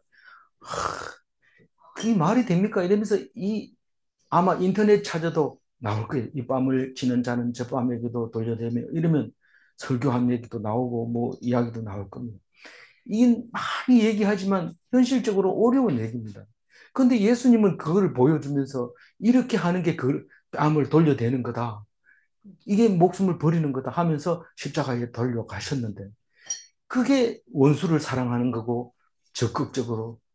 그게 말이 됩니까? 이러면서 아마 인터넷 찾아도 나올 거예요. 이 뺨을 치는 자는 저 뺨에게도 돌려대며 이러면 설교한 얘기도 나오고 뭐 이야기도 나올 겁니다. 이게 많이 얘기하지만 현실적으로 어려운 얘기입니다. 그런데 예수님은 그걸 보여주면서 이렇게 하는 게 그 뺨을 돌려대는 거다. 이게 목숨을 버리는 거다 하면서 십자가에 돌려가셨는데 그게 원수를 사랑하는 거고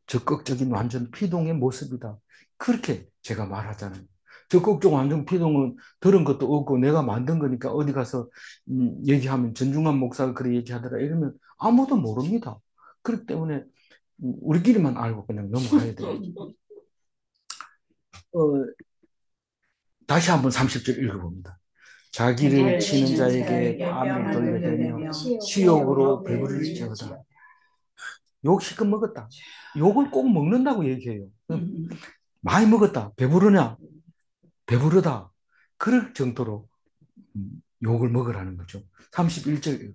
적극적인 완전 피동의 모습이다. 그렇게 제가 말하잖아요. 적극적 완전 피동은 들은 것도 없고 내가 만든 거니까 어디 가서 얘기하면 전중환 목사가 그래 얘기하더라 이러면 아무도 모릅니다. 그렇기 때문에 우리끼리만 알고 그냥 넘어가야 돼요. 다시 한번 30절 읽어봅니다. 자기를 치는 자에게 뺨을 돌려대며 치욕으로 배부를지어다. 욕 실컷 먹었다. 욕을 꼭 먹는다고 얘기해요. 많이 먹었다. 배부르냐? 배부르다. 그럴 정도로 욕을 먹으라는 거죠. 31절.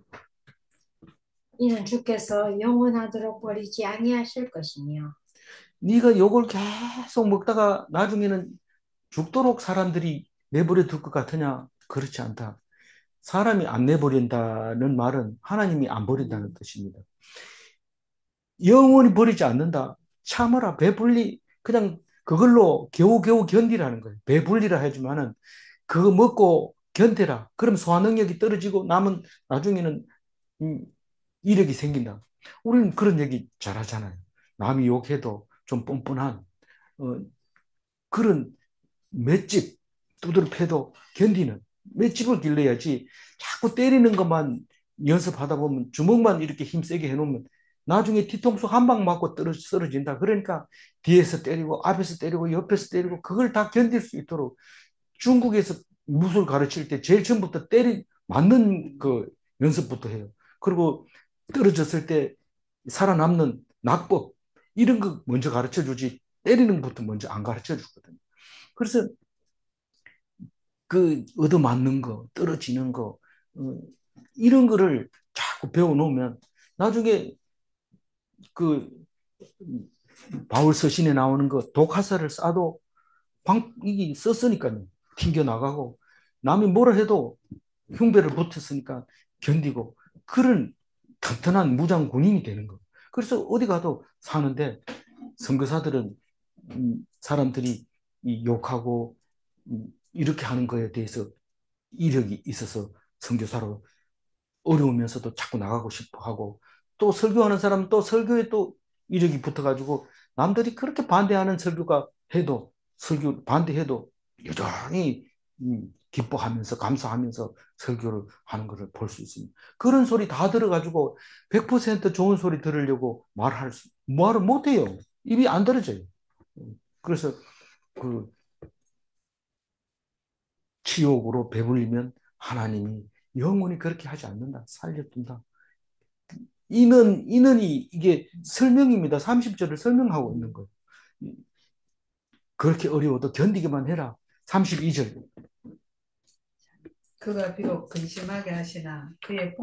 이는 주께서 영원하도록 버리지 아니하실 것이며 네가 욕을 계속 먹다가 나중에는 죽도록 사람들이 내버려 둘 것 같으냐? 그렇지 않다. 사람이 안 내버린다는 말은 하나님이 안 버린다는 뜻입니다. 영원히 버리지 않는다. 참으라. 배불리 그냥 그걸로 겨우겨우 견디라는 거예요. 배불리라 하지만은 그거 먹고 견뎌라. 그럼 소화 능력이 떨어지고 남은 나중에는 이력이 생긴다. 우리는 그런 얘기 잘하잖아요. 남이 욕해도 좀 뻔뻔한 그런 맷집 두드려 패도 견디는 맷집을 길러야지 자꾸 때리는 것만 연습하다 보면 주먹만 이렇게 힘세게 해놓으면 나중에 뒤통수 한 방 맞고 쓰러진다. 그러니까 뒤에서 때리고 앞에서 때리고 옆에서 때리고 그걸 다 견딜 수 있도록 중국에서 무술 가르칠 때 제일 처음부터 맞는 그 연습부터 해요. 그리고 떨어졌을 때 살아남는 낙법 이런 거 먼저 가르쳐 주지 때리는 것부터 먼저 안 가르쳐 주거든요. 그래서 그 얻어맞는 거, 떨어지는 거, 어, 이런 거를 자꾸 배워놓으면 나중에 그 바울 서신에 나오는 거 독화살을 쏴도 이게 썼으니까요. 튕겨 나가고 남이 뭐라 해도 흉배를 붙였으니까 견디고 그런 튼튼한 무장 군인이 되는 거. 그래서 어디 가도 사는데 선교사들은 사람들이 욕하고 이렇게 하는 거에 대해서 이력이 있어서 선교사로 어려우면서도 자꾸 나가고 싶어 하고 또 설교하는 사람은 또 설교에 또 이력이 붙어가지고 남들이 그렇게 반대하는 설교가 해도 설교 반대해도 여전히 기뻐하면서 감사하면서 설교를 하는 것을 볼 수 있습니다. 그런 소리 다 들어가지고 100% 좋은 소리 들으려고 말을 못해요. 입이 안 떨어져요. 그래서 그 치욕으로 배불리면 하나님이 영원히 그렇게 하지 않는다. 살려둔다. 인원이 이게 설명입니다. 30절을 설명하고 있는 거예요. 그렇게 어려워도 견디기만 해라. 32절. 그가 비록 근심하게 하시나 그의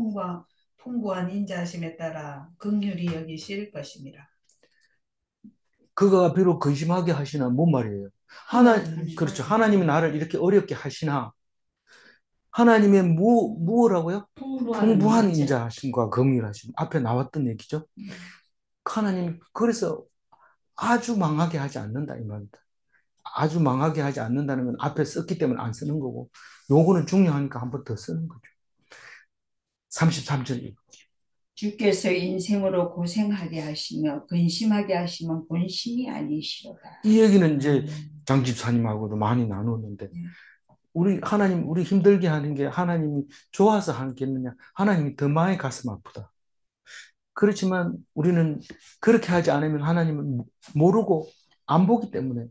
풍부한 인자하심에 따라 긍휼히 여기실 것임이라. 그가 비록 근심하게 하시나 뭔 말이에요? 그렇죠. 하나님이 나를 이렇게 어렵게 하시나 하나님의 무엇라고요? 풍부한 인자하심과 긍휼하심. 앞에 나왔던 얘기죠. 하나님 그래서 아주 망하게 하지 않는다 이 말입니다. 아주 망하게 하지 않는다는 건 앞에 썼기 때문에 안 쓰는 거고 요거는 중요하니까 한 번 더 쓰는 거죠. 33절. 주께서 인생으로 고생하게 하시며 근심하게 하시면 본심이 아니시로다. 이 얘기는 이제 장 집사님하고도 많이 나눴는데 우리 힘들게 하는 게 하나님이 좋아서 하는 게 있느냐? 하나님이 더 많이 가슴 아프다. 그렇지만 우리는 그렇게 하지 않으면 하나님은 모르고 안 보기 때문에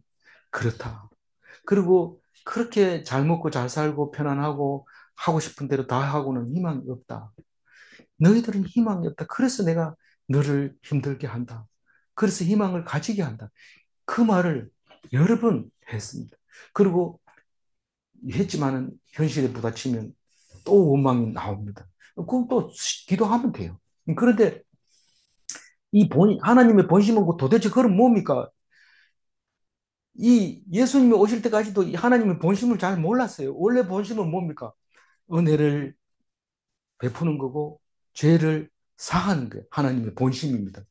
그렇다. 그리고 그렇게 잘 먹고 잘 살고 편안하고 하고 싶은 대로 다 하고는 희망이 없다. 너희들은 희망이 없다. 그래서 내가 너를 힘들게 한다. 그래서 희망을 가지게 한다. 그 말을 여러 번 했습니다. 그리고 했지만은 현실에 부딪히면 또 원망이 나옵니다. 그럼 또 기도하면 돼요. 그런데 하나님의 본심은 도대체 그건 뭡니까? 이 예수님이 오실 때까지도 이 하나님의 본심을 잘 몰랐어요. 원래 본심은 뭡니까? 은혜를 베푸는 거고 죄를 사하는 거예요. 하나님의 본심입니다.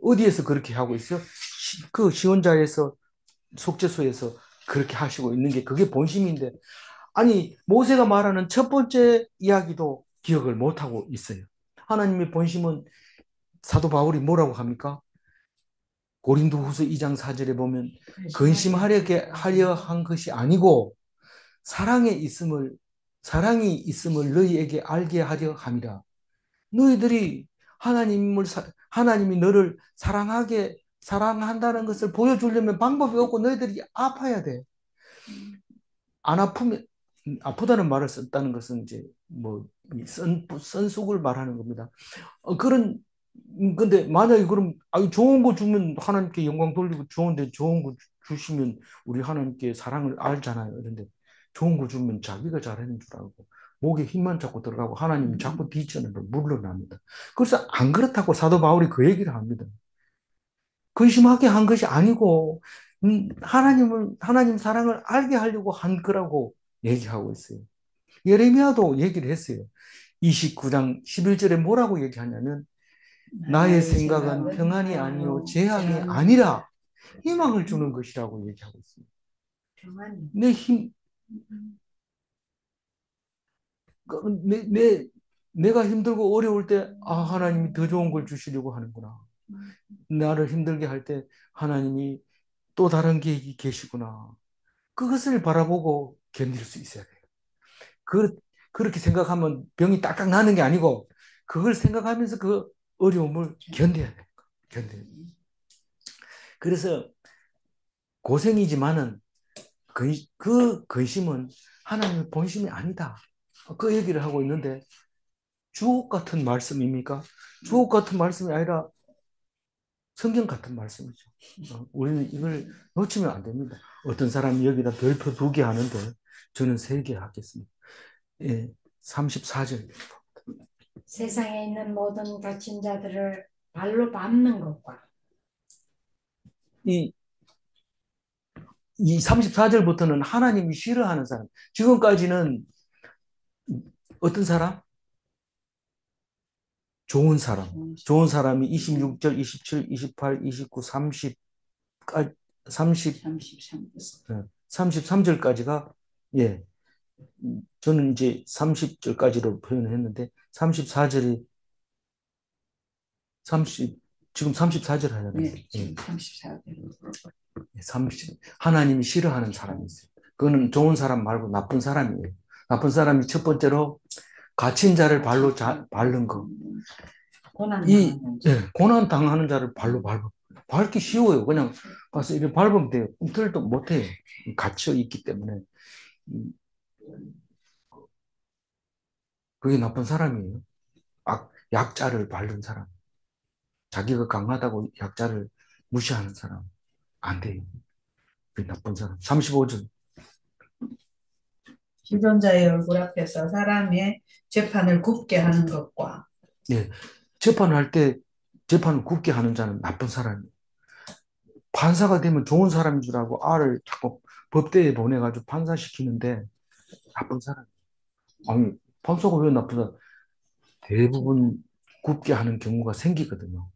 어디에서 그렇게 하고 있어요? 그 시온자에서 속죄소에서 그렇게 하시고 있는 게 그게 본심인데 아니 모세가 말하는 첫 번째 이야기도 기억을 못하고 있어요. 하나님의 본심은 사도 바울이 뭐라고 합니까? 고린도후서 2장 4절에 보면 근심하려 한 것이 아니고 사랑이 있음을 너희에게 알게 하려 함이라. 너희들이 하나님이 너를 사랑한다는 것을 보여주려면 방법이 없고 너희들이 아파야 돼. 안 아프면 아프다는 말을 썼다는 것은 이제 뭐 선숙을 말하는 겁니다. 근데 만약에 그럼 좋은 거 주면 하나님께 영광 돌리고 좋은 거 주시면 우리 하나님께 사랑을 알잖아요. 그런데 좋은 거 주면 자기가 잘하는 줄 알고 목에 힘만 자꾸 들어가고 하나님은 자꾸 뒤쳐내고 물러납니다. 그래서 안 그렇다고 사도 바울이 그 얘기를 합니다. 근심하게 한 것이 아니고 하나님 사랑을 알게 하려고 한 거라고 얘기하고 있어요. 예레미야도 얘기를 했어요. 29장 11절에 뭐라고 얘기하냐면 나의 생각은 평안이 아니요 재앙이 아니라 희망을 주는 것이라고 얘기하고 있습니다. 평안이. 내가 힘들고 어려울 때 하나님이 더 좋은 걸 주시려고 하는구나. 나를 힘들게 할 때 하나님이 또 다른 계획이 계시구나. 그것을 바라보고 견딜 수 있어야 돼요. 그렇게 생각하면 병이 딱딱 나는 게 아니고 그걸 생각하면서 그 어려움을 견뎌야 돼요. 견뎌야 돼요. 그래서 고생이지만은 그 근심은 하나님의 본심이 아니다. 그 얘기를 하고 있는데 주옥 같은 말씀입니까? 주옥 같은 말씀이 아니라 성경 같은 말씀이죠. 우리는 이걸 놓치면 안 됩니다. 어떤 사람이 여기다 별표 2개 하는데 저는 3개 하겠습니다. 예, 34절. 세상에 있는 모든 갇힌 자들을 발로 밟는 것과 이, 이 34절부터는 하나님이 싫어하는 사람. 지금까지는 어떤 사람? 좋은 사람. 좋은 사람이 26절, 27, 28, 29, 30, 33절까지가, 예, 저는 이제 30절까지로 표현을 했는데, 34절이, 지금 34절 하잖아요. 네, 지금 34절. 30, 하나님이 싫어하는 사람이 있어요. 그거는 좋은 사람 말고 나쁜 사람이에요. 나쁜 사람이 첫 번째로 갇힌 자를 발로 밟는 거. 고난 당하는 자를 발로 밟기 쉬워요. 그냥 가서 이렇게 밟으면 돼요. 꿈틀도 못해요. 갇혀 있기 때문에. 그게 나쁜 사람이에요. 약자를 밟는 사람. 자기가 강하다고 약자를 무시하는 사람. 안 돼요. 그게 나쁜 사람. 35절. 주존자의 얼굴 앞에서 사람의 재판을 굽게 하는 것과 예. 재판을 할 때 재판을 굽게 하는 자는 나쁜 사람이에요. 판사가 되면 좋은 사람인 줄 알고 알을 자꾸 법대에 보내가지고 판사시키는데 나쁜 사람. 아니, 판사가 왜 나쁘다? 대부분 굽게 하는 경우가 생기거든요.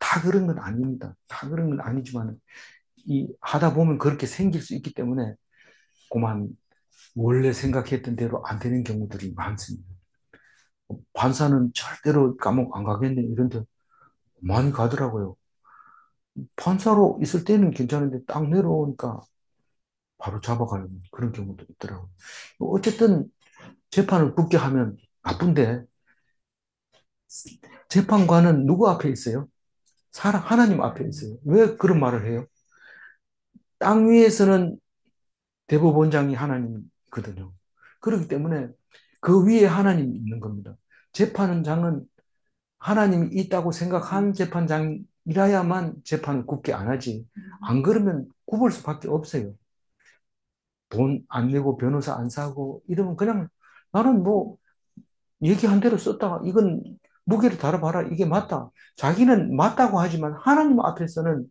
다 그런 건 아닙니다. 다 그런 건 아니지만 하다 보면 그렇게 생길 수 있기 때문에 그만 원래 생각했던 대로 안 되는 경우들이 많습니다. 판사는 절대로 감옥 안 가겠네 이런데 많이 가더라고요. 판사로 있을 때는 괜찮은데 딱 내려오니까 바로 잡아가는 그런 경우도 있더라고요. 어쨌든 재판을 굳게 하면 나쁜데 재판관은 누구 앞에 있어요? 하나님 앞에 있어요. 왜 그런 말을 해요? 땅 위에서는 대법원장이 하나님이거든요. 그렇기 때문에 그 위에 하나님이 있는 겁니다. 재판장은 하나님이 있다고 생각한 재판장이라야만 재판을 굳게 안 하지. 안 그러면 굽을 수밖에 없어요. 돈 안 내고 변호사 안 사고 이러면 그냥 나는 뭐 얘기한 대로 썼다가 이건 무게를 달아봐라. 이게 맞다. 자기는 맞다고 하지만 하나님 앞에서는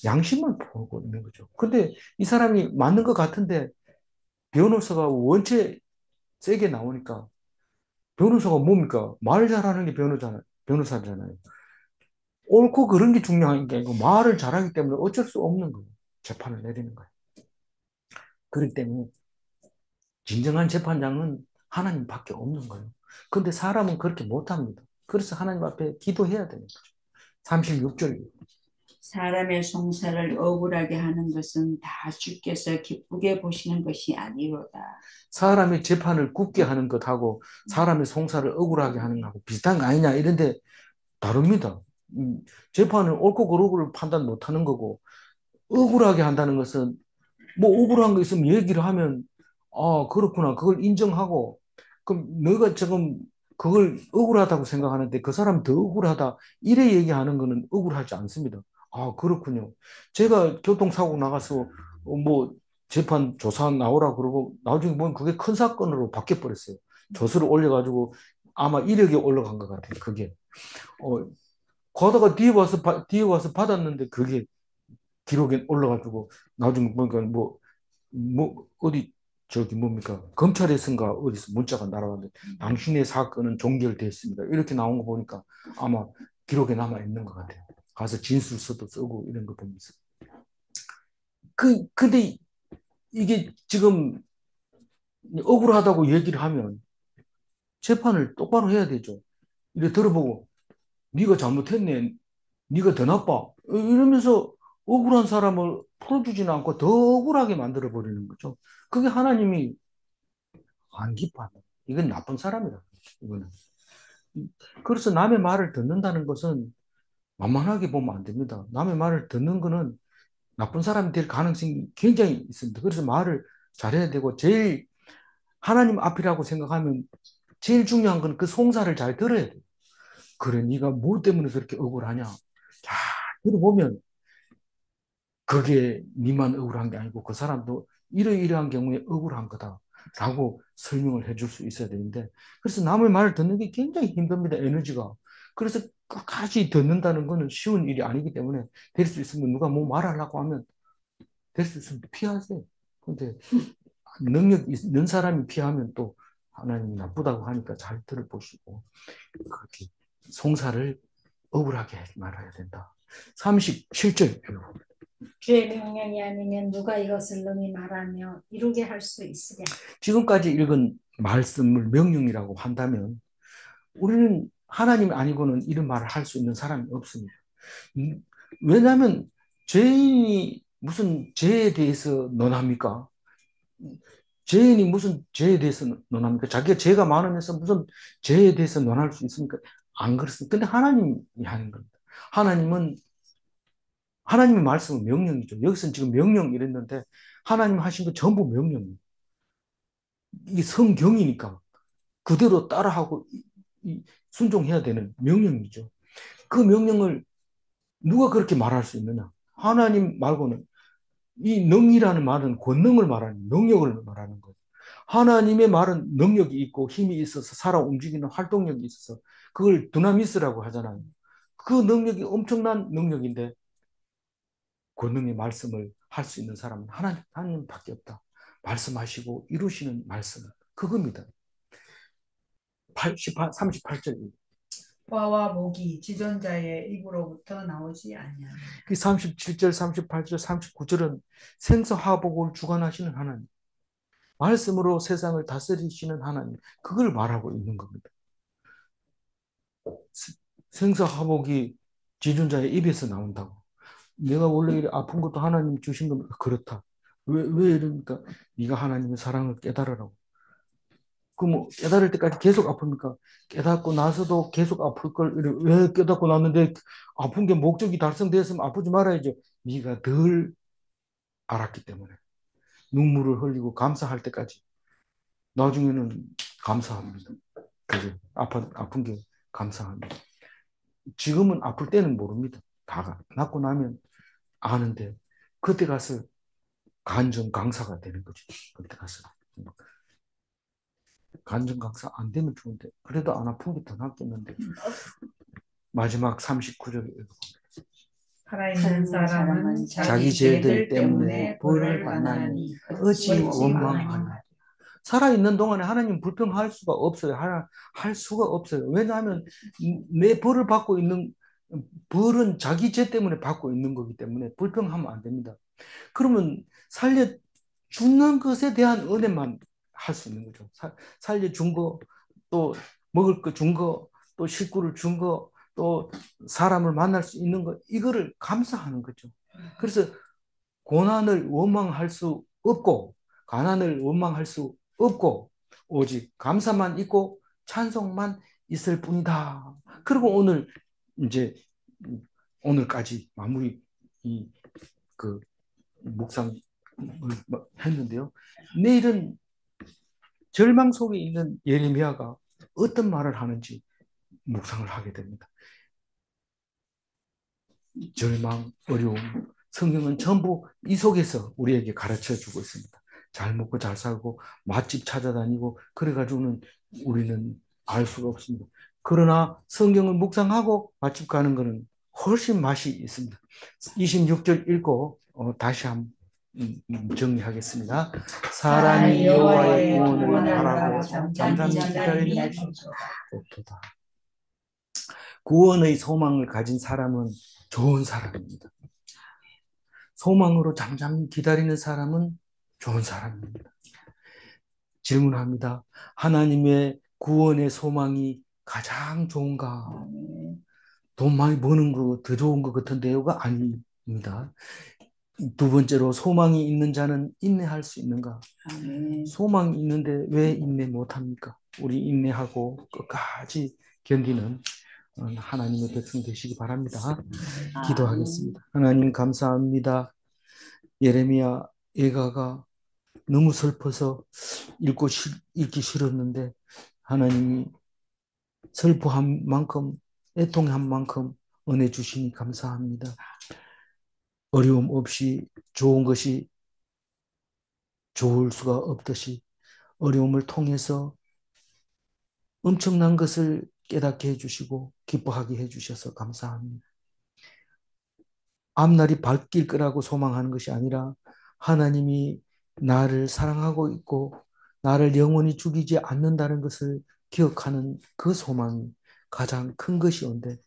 양심을 보고 있는 거죠. 근데 이 사람이 맞는 것 같은데 변호사가 원체 세게 나오니까 변호사가 뭡니까? 말 잘하는 게 변호사잖아요. 옳고 그런 게 중요한 게 아니고 말을 잘하기 때문에 어쩔 수 없는 거예요. 재판을 내리는 거예요. 그렇기 때문에 진정한 재판장은 하나님밖에 없는 거예요. 근데 사람은 그렇게 못합니다. 그래서 하나님 앞에 기도해야 되는 거죠. 36절. 사람의 송사를 억울하게 하는 것은 다 주께서 기쁘게 보시는 것이 아니로다. 사람의 재판을 굳게 하는 것하고 사람의 송사를 억울하게 하는 것하고 비슷한 거 아니냐 이런데 다릅니다. 재판을 옳고 그르고를 판단 못하는 거고 억울하게 한다는 것은 뭐 억울한 거 있으면 얘기를 하면 아 그렇구나 그걸 인정하고 그럼 너가 지금 그걸 억울하다고 생각하는데 그 사람 더 억울하다 이래 얘기하는 거는 억울하지 않습니다. 아 그렇군요. 제가 교통사고 나가서 뭐 재판 조사 나오라 그러고 나중에 보면 그게 큰 사건으로 바뀌어 버렸어요. 조서를 올려가지고 아마 이력에 올라간 것 같아요. 그게 가다가 뒤에 와서 받았는데 그게 기록에 올라가지고 나중에 보니까 어디 저기 뭡니까 검찰에선가 어디서 문자가 날아왔는데 당신의 사건은 종결됐습니다. 이렇게 나온 거 보니까 아마 기록에 남아 있는 것 같아요. 가서 진술서도 쓰고 이런 거 보면서 근데 이게 지금 억울하다고 얘기를 하면 재판을 똑바로 해야 되죠. 이래 들어보고 네가 잘못했네. 네가 더 나빠. 이러면서 억울한 사람을 풀어주지는 않고 더 억울하게 만들어버리는 거죠. 그게 하나님이 안 기뻐한다. 이건 나쁜 사람이다. 이거는. 그래서 남의 말을 듣는다는 것은 만만하게 보면 안 됩니다. 남의 말을 듣는 거는 나쁜 사람이 될 가능성이 굉장히 있습니다. 그래서 말을 잘해야 되고 제일 하나님 앞이라고 생각하면 제일 중요한 건 그 송사를 잘 들어야 돼요. 그래, 네가 뭐 때문에 그렇게 억울하냐? 잘 들어보면 그게 니만 억울한 게 아니고 그 사람도 이러이러한 경우에 억울한 거다라고 설명을 해줄 수 있어야 되는데, 그래서 남의 말을 듣는 게 굉장히 힘듭니다. 에너지가. 그래서 끝까지 듣는다는 거는 쉬운 일이 아니기 때문에 될 수 있으면 누가 뭐 말하려고 하면 될 수 있으면 피하세요. 근데 능력 있는 사람이 피하면 또 하나님이 나쁘다고 하니까 잘 들어보시고 그렇게 송사를 억울하게 말아야 된다. 37절 읽어봅니다. 주의 명령이 아니면 누가 이것을 능히 말하며 이루게 할 수 있으랴. 지금까지 읽은 말씀을 명령이라고 한다면 우리는 하나님이 아니고는 이런 말을 할 수 있는 사람이 없습니다. 왜냐하면 죄인이 무슨 죄에 대해서 논합니까? 죄인이 무슨 죄에 대해서 논합니까? 자기가 죄가 많으면서 무슨 죄에 대해서 논할 수 있습니까? 안 그렇습니다. 근데 하나님이 하는 겁니다. 하나님의 말씀은 명령이죠. 여기서는 지금 명령 이랬는데 하나님 하신 거 전부 명령이에요. 이게 성경이니까 그대로 따라하고 순종해야 되는 명령이죠. 그 명령을 누가 그렇게 말할 수 있느냐? 하나님 말고는. 이 능이라는 말은 권능을 말하는, 능력을 말하는 거예요. 하나님의 말은 능력이 있고 힘이 있어서 살아 움직이는 활동력이 있어서 그걸 두나미스라고 하잖아요. 그 능력이 엄청난 능력인데 권능의 말씀을 할 수 있는 사람은 하나님밖에 없다. 말씀하시고 이루시는 말씀, 그겁니다. 38절. 화와 목이 지존자의 입으로부터 나오지 아니하니. 그 37절, 38절, 39절은 생사화복을 주관하시는 하나님, 말씀으로 세상을 다스리시는 하나님, 그걸 말하고 있는 겁니다. 생사화복이 지존자의 입에서 나온다고. 내가 원래 이렇게 아픈 것도 하나님 주신 겁니다. 그렇다. 왜 이러니까 네가 하나님의 사랑을 깨달으라고. 그 뭐 깨달을 때까지 계속 아픕니까? 깨닫고 나서도 계속 아플 걸 왜 깨닫고 났는데 아픈 게 목적이 달성되었으면 아프지 말아야죠. 네가 덜 알았기 때문에 눈물을 흘리고 감사할 때까지 나중에는 감사합니다. 그죠? 아픈 게 감사합니다. 지금은 아플 때는 모릅니다. 다 낫고 나면 아는데 그때 가서 간증 강사가 되는 거죠. 그때 가서 간증 강사 안 되면 좋은데 그래도 안 아픈 게 더 낫겠는데. 마지막 39절. 살아있는 사람은 자기 죄들 때문에 벌을 받나니 어찌 원망하냐. 살아있는 동안에 하나님 불평할 수가 없어요. 할 수가 없어요. 왜냐하면 내 벌을 받고 있는, 벌은 자기 죄 때문에 받고 있는 거기 때문에 불평하면 안 됩니다. 그러면 살려주는 것에 대한 은혜만 할 수 있는 거죠. 살려준 거, 또 먹을 거 준 거, 또 식구를 준 거, 또 사람을 만날 수 있는 거, 이거를 감사하는 거죠. 그래서 고난을 원망할 수 없고 가난을 원망할 수 없고 오직 감사만 있고 찬송만 있을 뿐이다. 그리고 오늘 이제 오늘까지 마무리 그 묵상을 했는데요. 내일은 절망 속에 있는 예레미야가 어떤 말을 하는지 묵상을 하게 됩니다. 절망, 어려움, 성경은 전부 이 속에서 우리에게 가르쳐 주고 있습니다. 잘 먹고 잘 살고 맛집 찾아다니고 그래가지고는 우리는 알 수가 없습니다. 그러나 성경을 묵상하고 맛집 가는 것은 훨씬 맛이 있습니다. 26절 읽고 다시 한번 정리하겠습니다. 사람이 여호와의 구원을 바라고 잠잠히 기다리는 것이 옳도다. 구원의 소망을 가진 사람은 좋은 사람입니다. 소망으로 잠잠히 기다리는 사람은 좋은 사람입니다. 질문합니다. 하나님의 구원의 소망이 가장 좋은가? 돈 많이 버는 거 더 좋은 것 같은데요가 아닙니다. 두 번째로 소망이 있는 자는 인내할 수 있는가? 소망이 있는데 왜 인내 못합니까? 우리 인내하고 끝까지 견디는 하나님의 백성 되시기 바랍니다. 기도하겠습니다. 하나님 감사합니다. 예가가 너무 슬퍼서 읽기 싫었는데 하나님이 슬퍼한 만큼 애통한 만큼 은혜 주시니 감사합니다. 어려움 없이 좋은 것이 좋을 수가 없듯이 어려움을 통해서 엄청난 것을 깨닫게 해주시고 기뻐하게 해주셔서 감사합니다. 앞날이 밝길 거라고 소망하는 것이 아니라 하나님이 나를 사랑하고 있고 나를 영원히 죽이지 않는다는 것을 기억하는 그 소망이 가장 큰 것이온데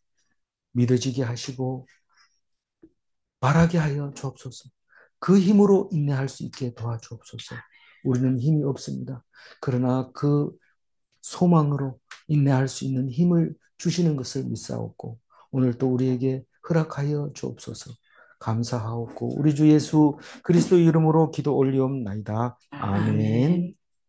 믿어지게 하시고 바라게 하여 주옵소서. 그 힘으로 인내할 수 있게 도와주옵소서. 우리는 힘이 없습니다. 그러나 그 소망으로 인내할 수 있는 힘을 주시는 것을 믿사옵고 오늘 또 우리에게 허락하여 주옵소서. 감사하옵고 우리 주 예수 그리스도 이름으로 기도 올리옵나이다. 아멘.